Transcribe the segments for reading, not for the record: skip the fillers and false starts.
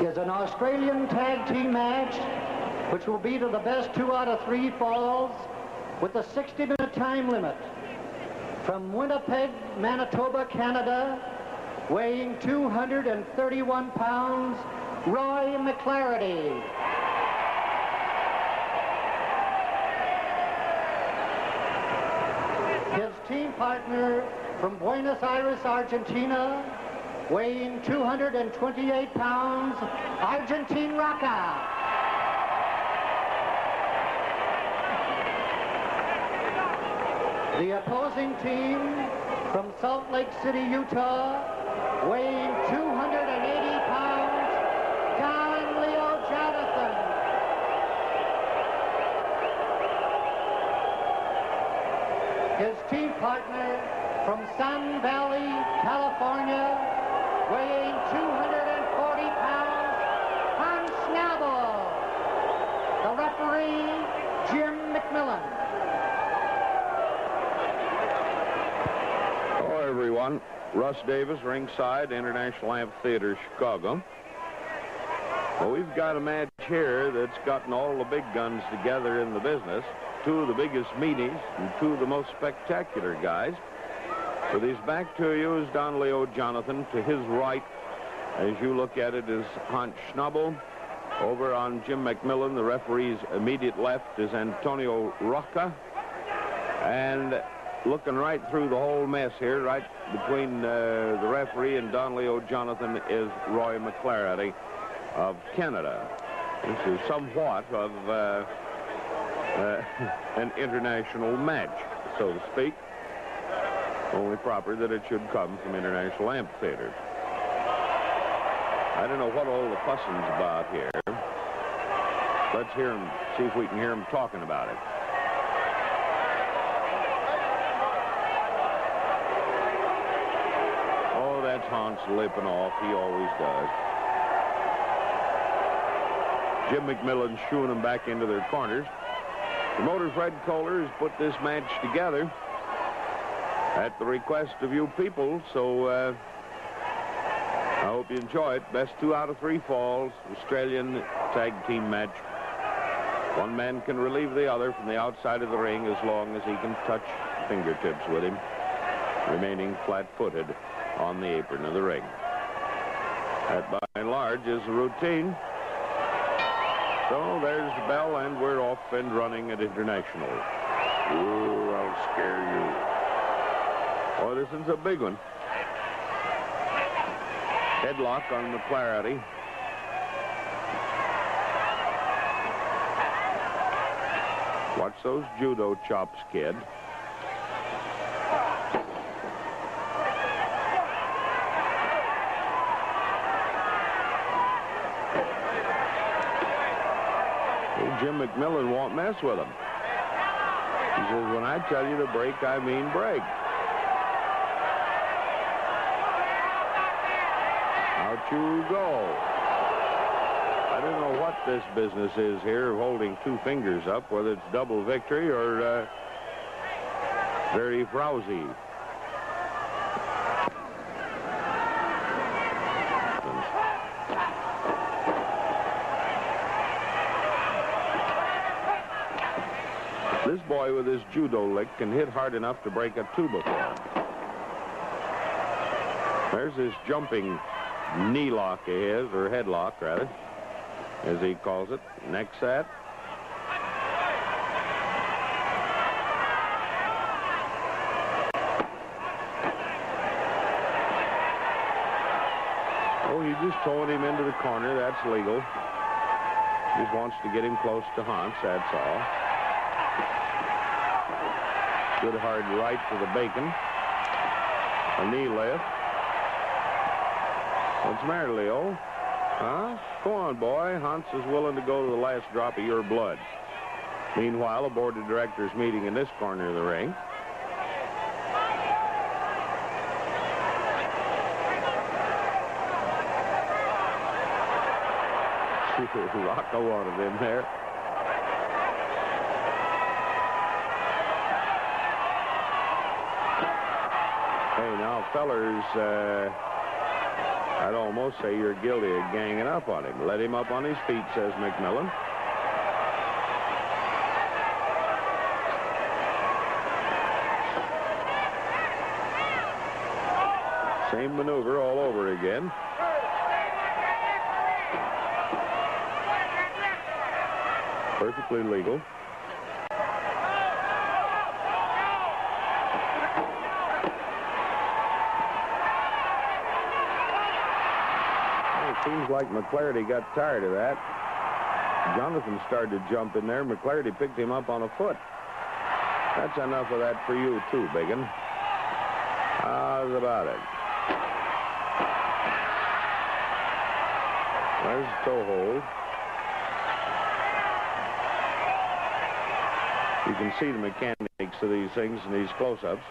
is an Australian tag team match which will be to the best 2 out of 3 falls with a 60-minute time limit. From Winnipeg, Manitoba, Canada, weighing 231 pounds, Roy McClarity. His team partner from Buenos Aires, Argentina, weighing 228 pounds, Argentina Rocca. The opposing team from Salt Lake City, Utah, weighing 280 pounds, Don Leo Jonathan. His team partner from Sun Valley, California, weighing 240 pounds, Hans Schnabel. The referee, Jim McMillan. Hello, everyone. Russ Davis, ringside, International Amphitheater, Chicago. Well, we've got a match here that's gotten all the big guns together in the business. 2 of the biggest meanies and 2 of the most spectacular guys. With his back to you is Don Leo Jonathan. To his right, as you look at it, is Hans Schnabel. Over on Jim McMillan, the referee's immediate left, is Antonino Rocca. And looking right through the whole mess here, right between the referee and Don Leo Jonathan, is Roy McClarity of Canada. This is somewhat of an international match, so to speak. Only proper that it should come from International Amphitheater. I don't know what all the fussing's about here. Let's hear him, see if we can hear him talking about it. Oh, that's Hans lipping off. He always does. Jim McMillan shooing them back into their corners. Promoter Fred Kohler has put this match together at the request of you people, so I hope you enjoy it. Best 2 out of 3 falls, Australian tag team match. One man can relieve the other from the outside of the ring as long as he can touch fingertips with him, remaining flat-footed on the apron of the ring. That, by and large, is the routine. So there's the bell, and we're off and running at International. Ooh, I'll scare you. Oh, this is a big one. Headlock on McClarity. Watch those judo chops, kid. Jim McMillan won't mess with him. He says, when I tell you to break, I mean break. Out you go. I don't know what this business is here of holding 2 fingers up, whether it's double victory or very frowsy. This boy with his judo lick can hit hard enough to break a 2-before. There's his jumping knee lock of his, or headlock, rather, as he calls it. Next set. Oh, he's just throwing him into the corner. That's legal. Just wants to get him close to Hans, that's all. Good hard right to the bacon. A knee lift. What's the matter, Leo? Huh? Go on, boy. Hans is willing to go to the last drop of your blood. Meanwhile, a board of directors meeting in this corner of the ring. Rocca wanted him there. Hey, now, fellers, I'd almost say you're guilty of ganging up on him. Let him up on his feet, says McMillan. Same maneuver all over again. Perfectly legal. It seems like McClarity got tired of that. Jonathan started to jump in there. McClarity picked him up on a foot. That's enough of that for you, too, Biggin. How's about it? There's the toe hold. You can see the mechanics of these things in these close-ups.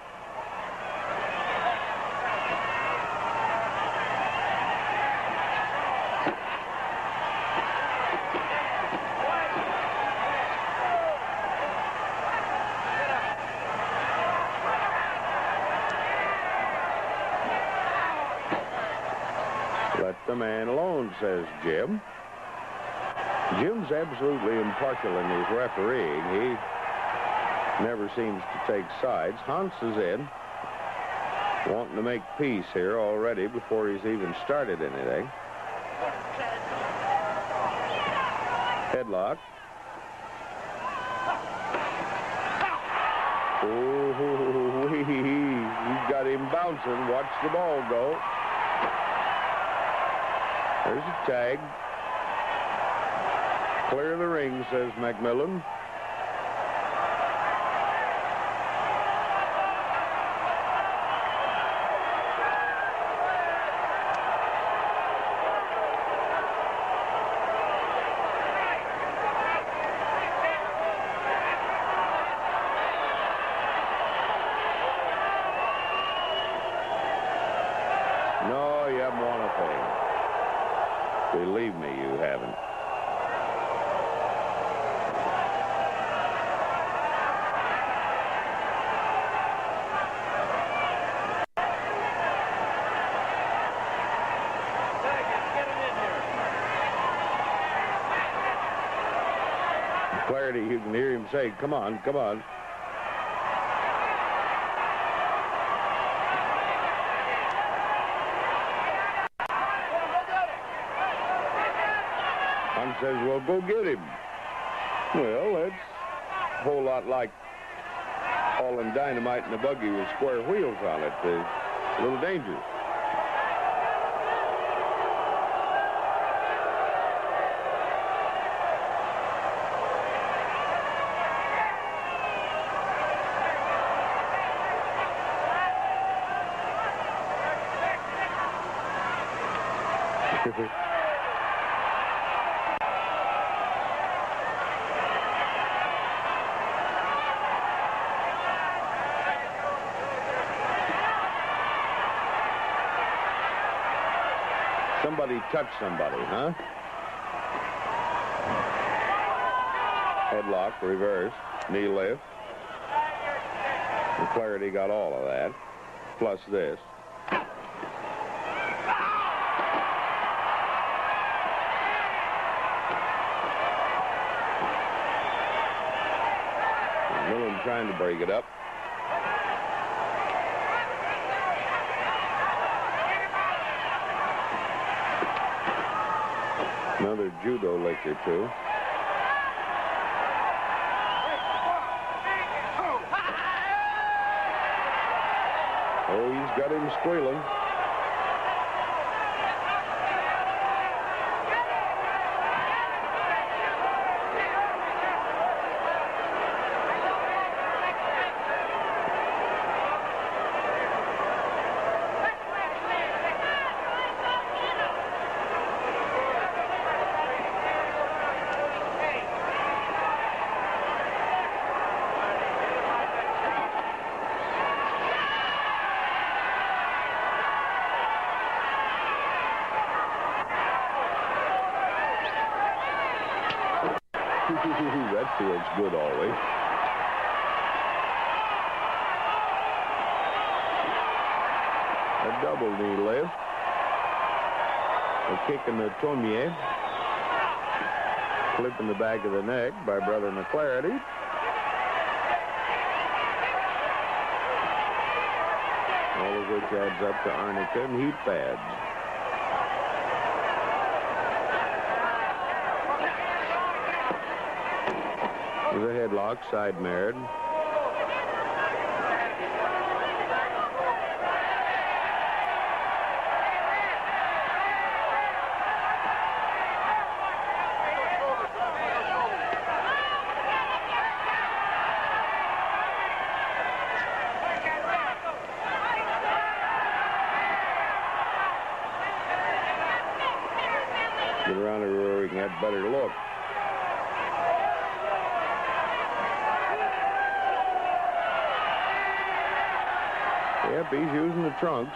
Let the man alone, says Jim. Jim's absolutely impartial in his refereeing. He never seems to take sides. Hans is in, wanting to make peace here already before he's even started anything. Headlock. Oh, he's got him bouncing. Watch the ball go. There's a tag. Clear the ring, says McMillan. No, you haven't won a thing. Believe me, you haven't. McClarity, you can hear him say, come on, come on. Hunt says, well, go get him. Well, it's a whole lot like hauling dynamite in a buggy with square wheels on it. It's a little dangerous. Somebody touched somebody, huh? Headlock, reverse, knee lift. McClarity got all of that, plus this. Millen trying to break it up. Another judo lick or two. Oh, he's got him squealing. That feels good always. A double knee lift. A kick in the Tomier. Flip in the back of the neck by Brother McClarity. All of which adds up to arnica and heat pads. There's a headlock, side married. Get around it where we can have better look. Yep, he's using the trunks.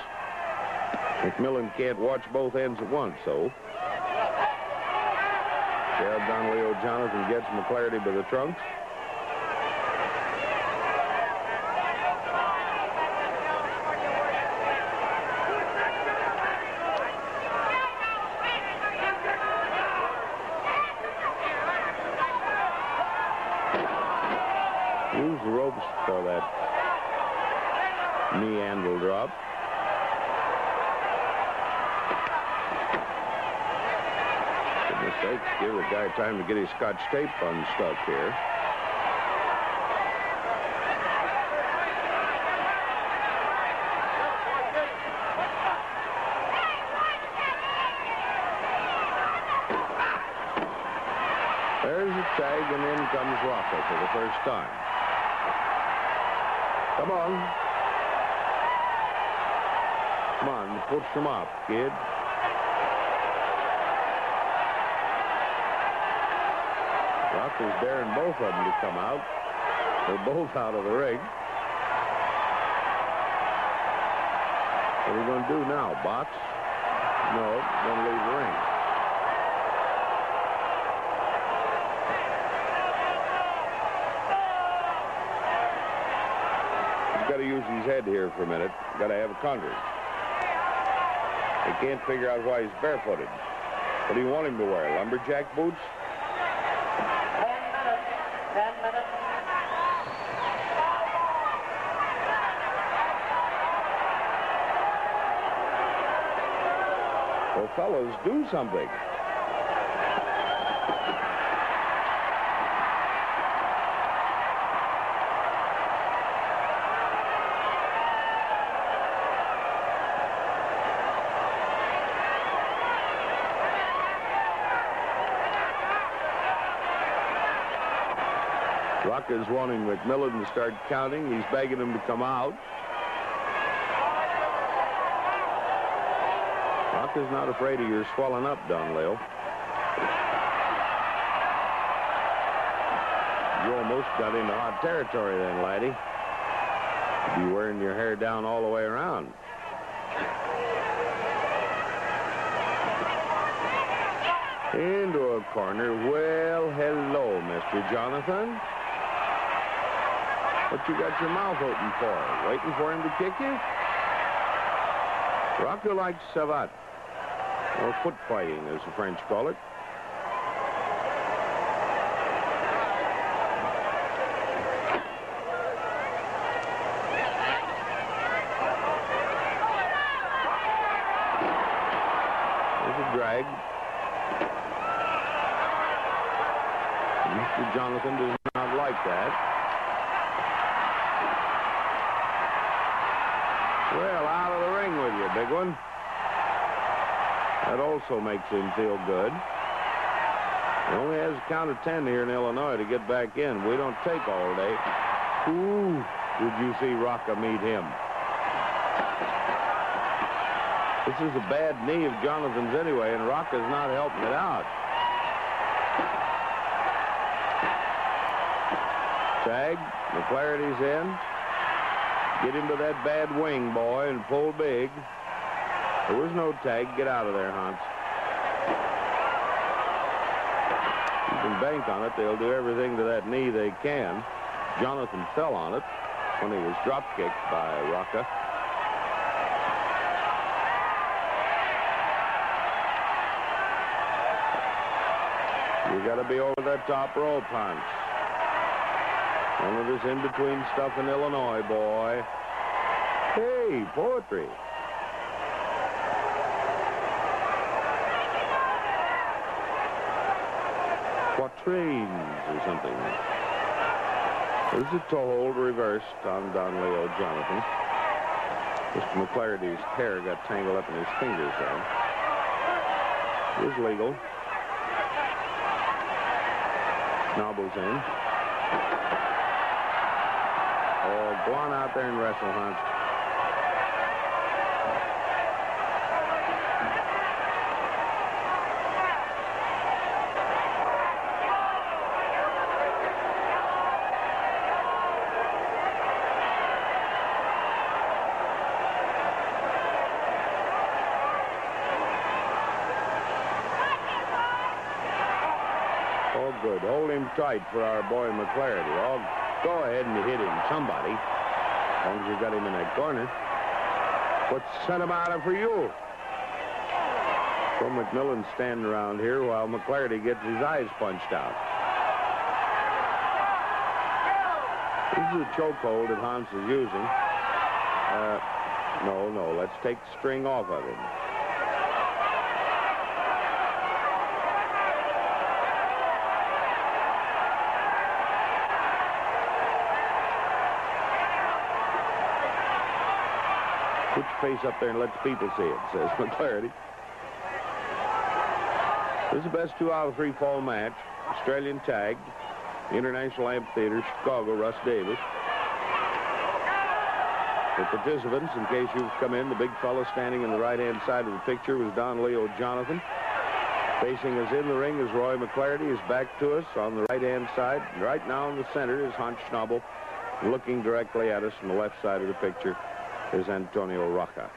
McMillan can't watch both ends at once, so. Yeah, Don Leo Jonathan gets McClarity by the trunks. Use the ropes for that knee handle drop. Goodness sakes, give the guy time to get his scotch tape unstuck here. There's a tag, and in comes Rocca for the first time. Come on. Come on, push him up, kid. Rocca's daring both of them to come out. They're both out of the ring. What are we going to do now? Box? No, going to leave the ring. He's got to use his head here for a minute. Got to have a congress. They can't figure out why he's barefooted. What do you want him to wear? Lumberjack boots? 10 minutes. 10 minutes. Well, fellas, do something. Rocca's wanting McMillan to start counting. He's begging him to come out. Rocca's not afraid of your swelling up, Don Leo. You almost got into hot territory then, laddie. You'd be wearing your hair down all the way around. Into a corner. Well, hello, Mr. Jonathan. What you got your mouth open for? Waiting for him to kick you? Rocca likes savate, or foot fighting, as the French call it. There's a drag. Mr. Jonathan does not like that. Well, out of the ring with you, big one. That also makes him feel good. He only has a count of 10 here in Illinois to get back in. We don't take all day. Ooh, did you see Rocca meet him? This is a bad knee of Jonathan's anyway, and Rocca's not helping it out. Tag, McClarity's in. Get into that bad wing, boy, and pull big. There was no tag. Get out of there, Hans. You can bank on it. They'll do everything to that knee they can. Jonathan fell on it when he was drop-kicked by Rocca. You got to be over that top rope, Hans. One of this in-between stuff in Illinois, boy. Hey, poetry. Quatrains or something. This is a toe hold reversed on Don Leo Jonathan. Mr. McClarity's hair got tangled up in his fingers there. It is legal. Schnabel's in. Oh, go on out there and wrestle, Hans. Good. Hold him tight for our boy McClarity. Oh, go ahead and hit him, somebody. As long as you got him in that corner. What's sent him out of for you? So McMillan's standing around here while McClarity gets his eyes punched out. This is a chokehold that Hans is using. No, let's take the string off of him. Put your face up there and let the people see it, says McClarity. This is the best 2 out of 3 fall match. Australian tagged. International Amphitheater, Chicago, Russ Davis. The participants, in case you've come in, the big fellow standing in the right-hand side of the picture was Don Leo Jonathan. Facing us in the ring is Roy McClarity. His back to us on the right-hand side. Right now in the center is Hans Schnabel. Looking directly at us on the left side of the picture is Antonino Rocca.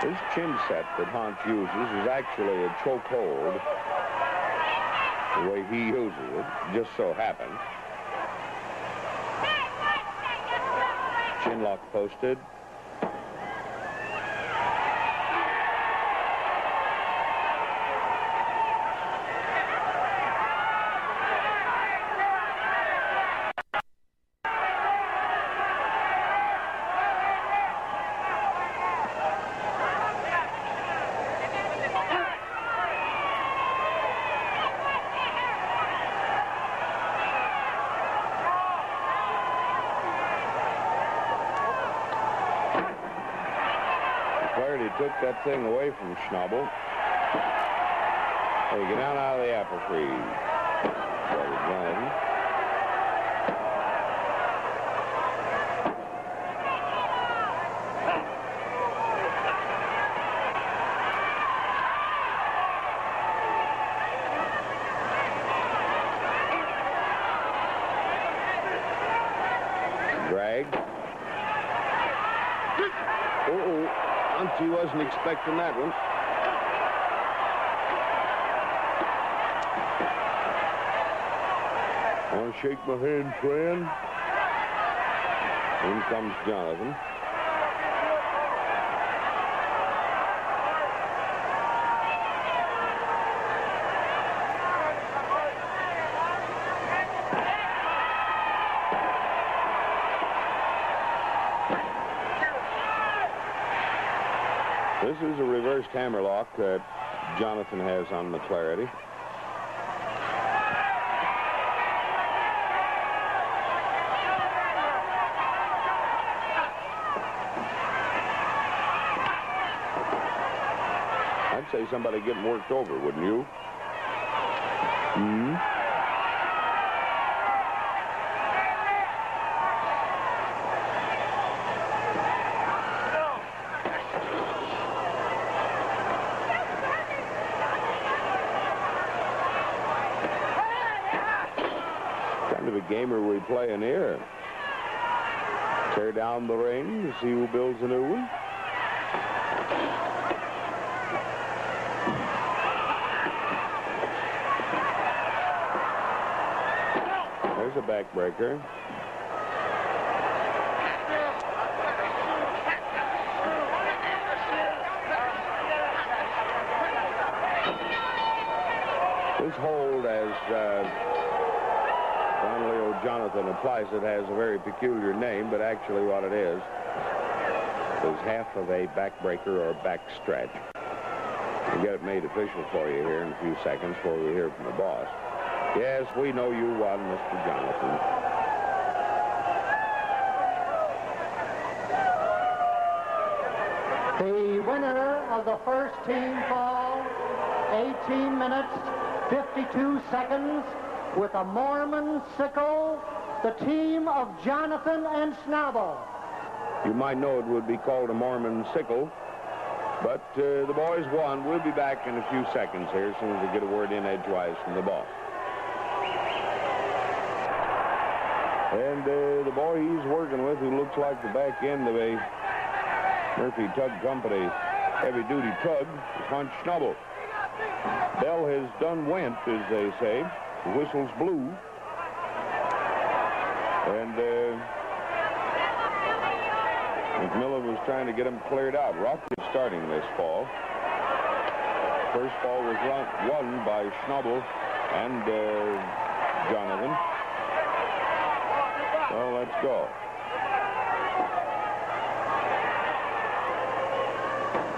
This chin set that Hans uses is actually a choke hold. The way he uses it, just so happens. Chin lock posted. Took that thing away from Schnabel. Hey, get down out of the apple tree, Brother Jonathan. Drag. Uh-oh. He wasn't expecting that one. Want to shake my hand, friend? In comes Jonathan. This is a reversed hammerlock that Jonathan has on McClarity. I'd say somebody getting worked over, wouldn't you? Hmm? Game are we playing here? Tear down the ring to see who builds a new one. There's a backbreaker. This hold, as Leo Jonathan applies it, has a very peculiar name, but actually what it is half of a backbreaker or backstretch. We'll get it made official for you here in a few seconds before we hear from the boss. Yes, we know you won, Mr. Jonathan. The winner of the first team fall, 18 minutes, 52 seconds, with a Mormon sickle, the team of Jonathan and Schnabel. You might know it would be called a Mormon sickle, but the boys won. We'll be back in a few seconds here as soon as we get a word in edgewise from the boss. And the boy he's working with, who looks like the back end of a Murphy Tug Company heavy-duty tug, is Hans Schnabel. Bell has done went, as they say. The whistle's blew. And McMillan was trying to get him cleared out. Rocca is starting this fall. First ball was won by Schnabel and Jonathan. Well, let's go.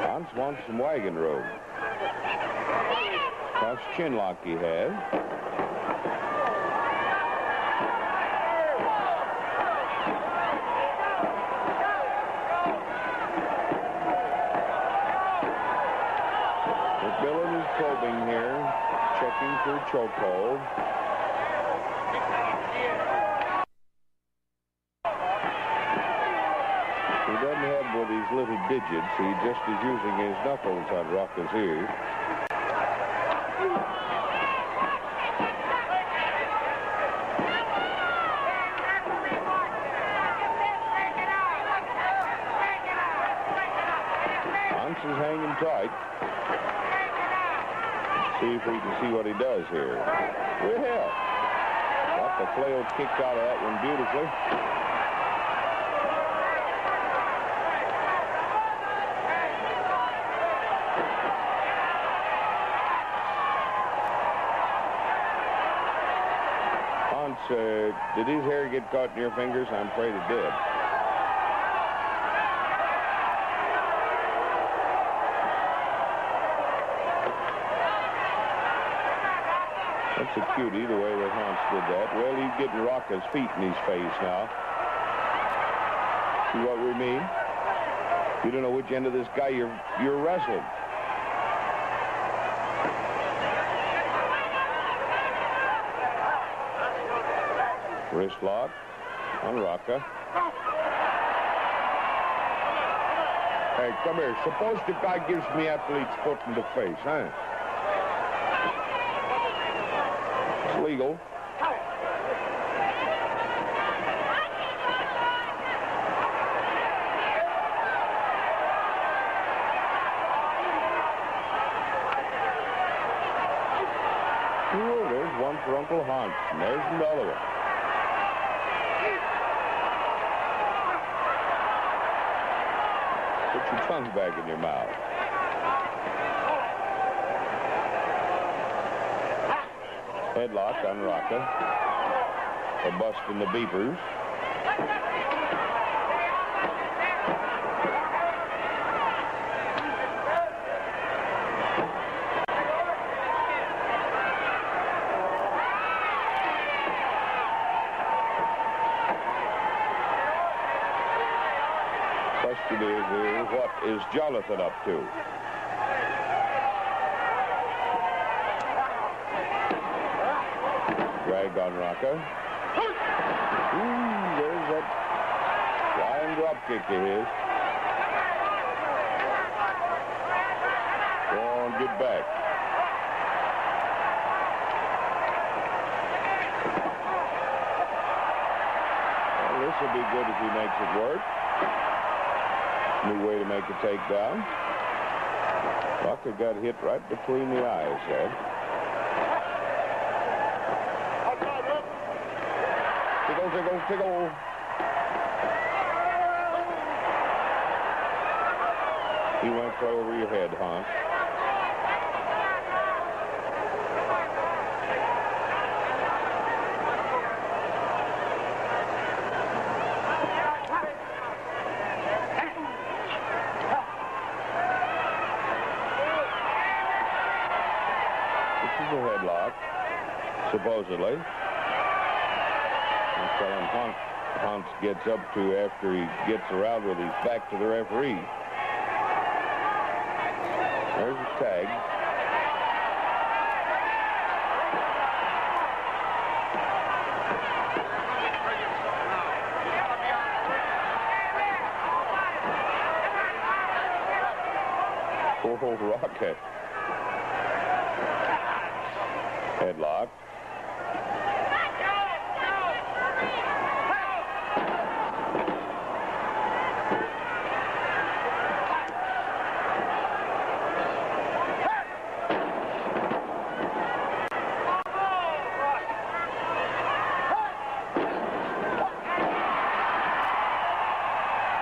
Hans wants some wagon room. Cross chinlock he had. McMillan is probing here, checking for chokehold. He doesn't have one of these little digits. He just is using his knuckles on Rocca's ears. Hans is hanging tight. See if we can see what he does here. Well, Rocca flailed kicked out of that one beautifully. Did his hair get caught in your fingers? I'm afraid it did. That's a cutie, the way that Hans did that. Well, he's getting Rocca's feet in his face now. See what we mean? You don't know which end of this guy you're wrestling. Wrist lock on Rocca. Hey, come here. Suppose the guy gives me athlete's foot in the face, huh? It's legal. Oh, there's one for Uncle Hans, and there's another one. Put your tongue back in your mouth. Headlock on Rocca. A bust in the beepers. Question is, what is Jonathan up to? Drag on Rocca. There's that flying drop kick of his. Go on, get back. Well, this will be good if he makes it work. New way to make a takedown. Rocca got hit right between the eyes there. tickle. He went right over your head, Hunt. This is a headlock, supposedly. That's what Hunt gets up to after he gets around with his back to the referee. There's a tag. Oh, Rocca. Headlock.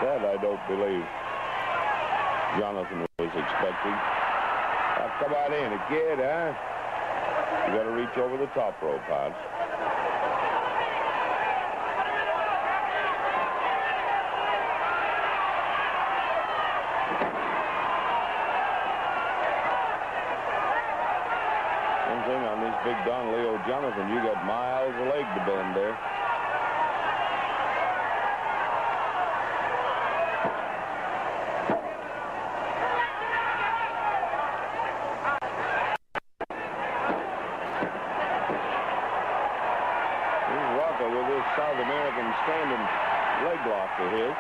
That I don't believe Jonathan was expecting. Now, come on in, a kid, huh? You got to reach over the top rope, Hans. One thing on this big Don Leo Jonathan, you got miles of leg to bend there. With this South American standing leg lock of his.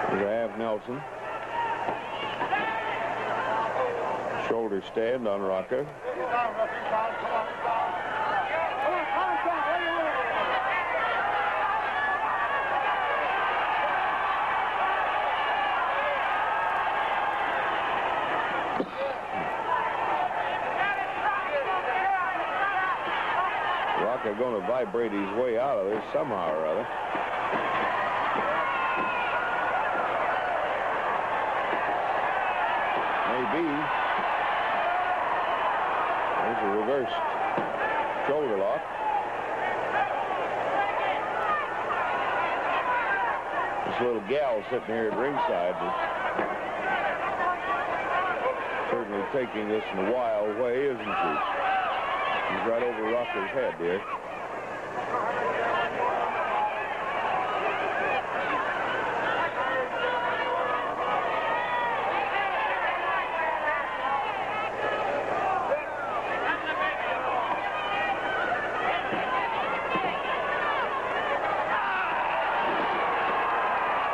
There's a half Nelson. Shoulder stand on Rocca. Rocca going to vibrate his way out of this somehow or other. Maybe. There's a reverse shoulder lock. This little gal sitting here at ringside is certainly taking this in a wild way, isn't she? He's right over Rocca's head there.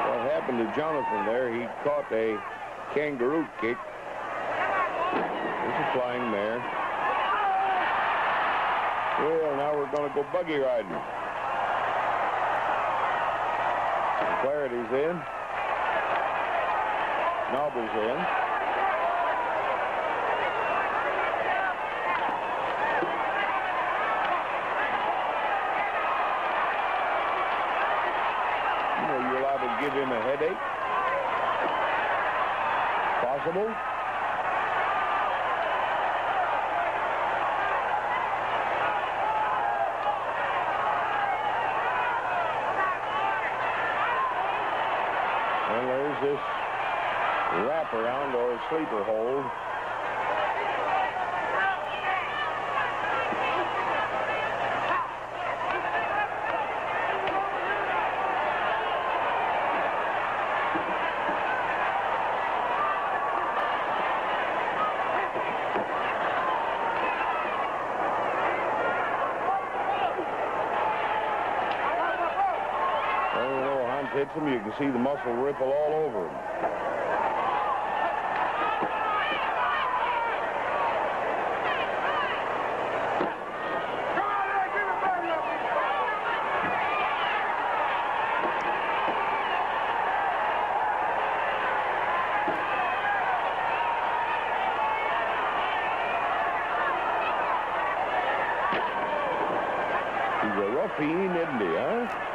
What happened to Jonathan there? He caught a kangaroo kick. There's a flying mare. Well, now we're going to go buggy riding. McClarity's in. Schnabel's in. Are you allowed to give him a headache? Possible? And there's this wraparound or sleeper hold. Hits him, you can see the muscle ripple all over him. He's a roughie, isn't he, huh?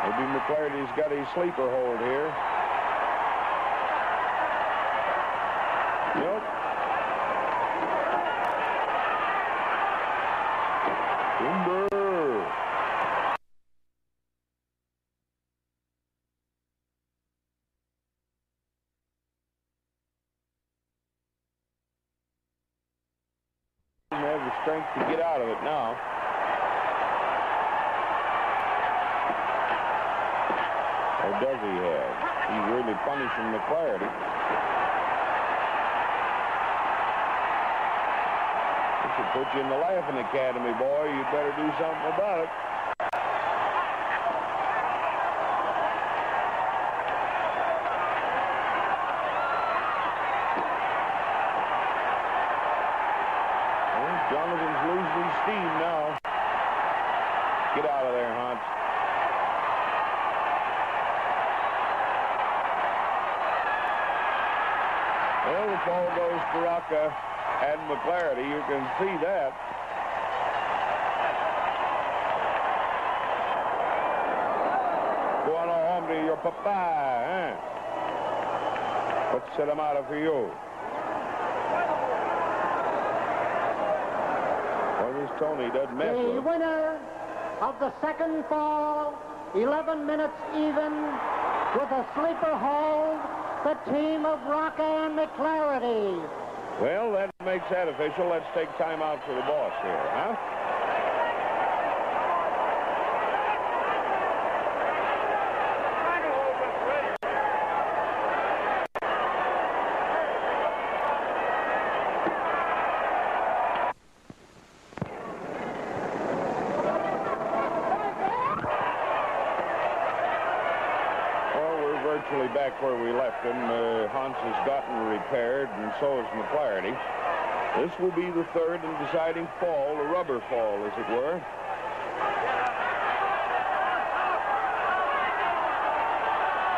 Maybe McClarity's got his sleeper hold here. Nope. Timber. Doesn't have the strength to get out of it now. Or does he have? He's really punishing McClarity. This will put you in the laughing academy, boy. You better do something about it. Well, Jonathan's losing his steam now. Get out of there, Hans. Well, the ball goes to Rocca and McClarity. You can see that. Go on home to your papa, huh? What's the matter for you? Well, this Tony doesn't mess with The him. winner of the second fall, 11 minutes even, with a sleeper hold, the team of Rocca and McClarity. Well, that makes that official. Let's take time out for the boss here, huh? Back where we left him. Hans has gotten repaired, and so has McClarity. This will be the third and deciding fall, a rubber fall, as it were.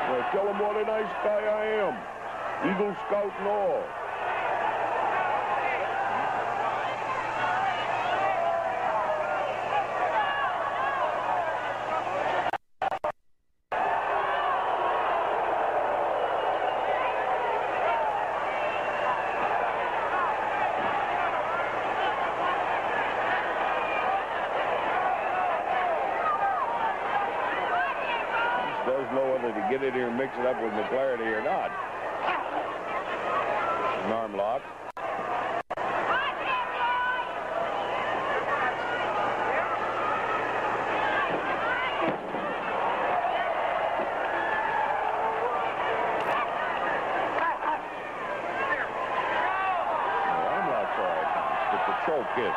Well, tell him what a nice guy I am. Eagle Scout and all. To get it here and mix it up with McClarity or not. An arm lock. The arm lock's all right, but the choke is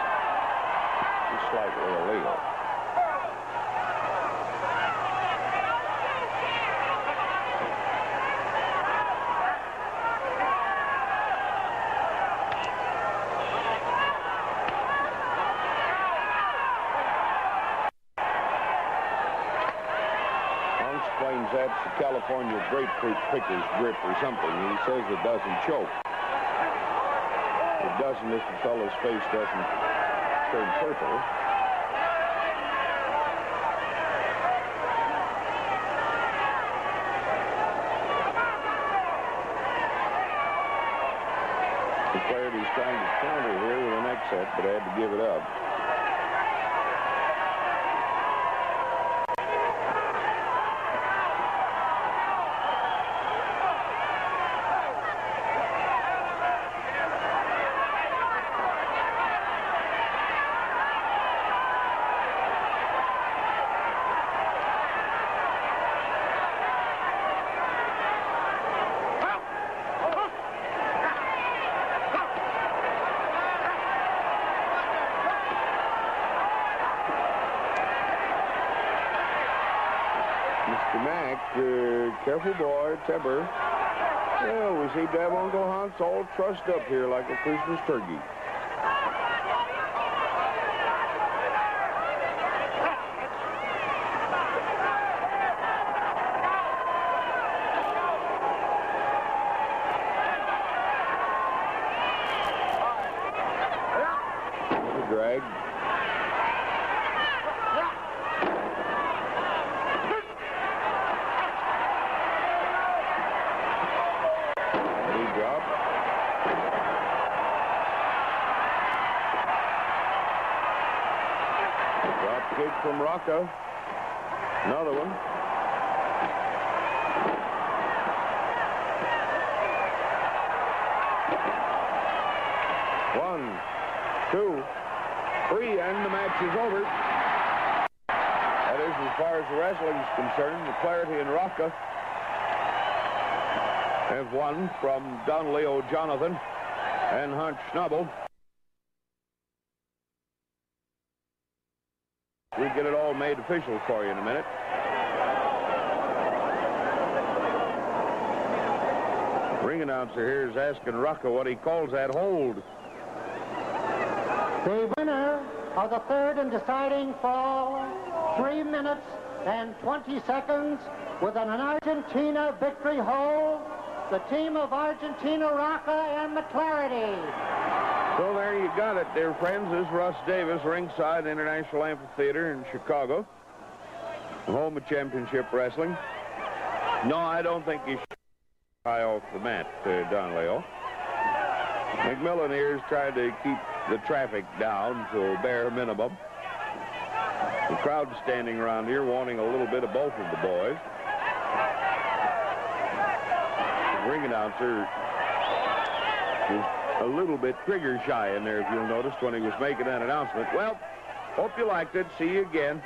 just slightly illegal. That's the California grapefruit picker's grip or something. He says it doesn't choke. It doesn't if the fellow's face doesn't turn purple. McClarity's trying to counter here with an exit, but I had to give it up. Mac, careful boy, temper. Well, we seem to have Uncle Hans all trussed up here like a Christmas turkey. Drag. Drop. Drop kick from Rocca. Another one. One, two, three, and the match is over. That is, as far as the wrestling is concerned, McClarity and Rocca have won from Donnelly O'Jonathan and Hunt Schnabel. We'll get it all made official for you in a minute. Ring announcer here is asking Rocca what he calls that hold. The winner of the third and deciding fall, 3 minutes and 20 seconds with an Argentina victory hold, the team of Argentina Rocca and McClarity. So there you got it, dear friends. This is Russ Davis, ringside International Amphitheater in Chicago, home of championship wrestling. No, I don't think you should high off the mat, Don. McMillan here is trying to keep the traffic down to a bare minimum. The crowd standing around here wanting a little bit of both of the boys. The ring announcer was a little bit trigger shy in there, if you'll notice, when he was making that announcement. Well, hope you liked it. See you again.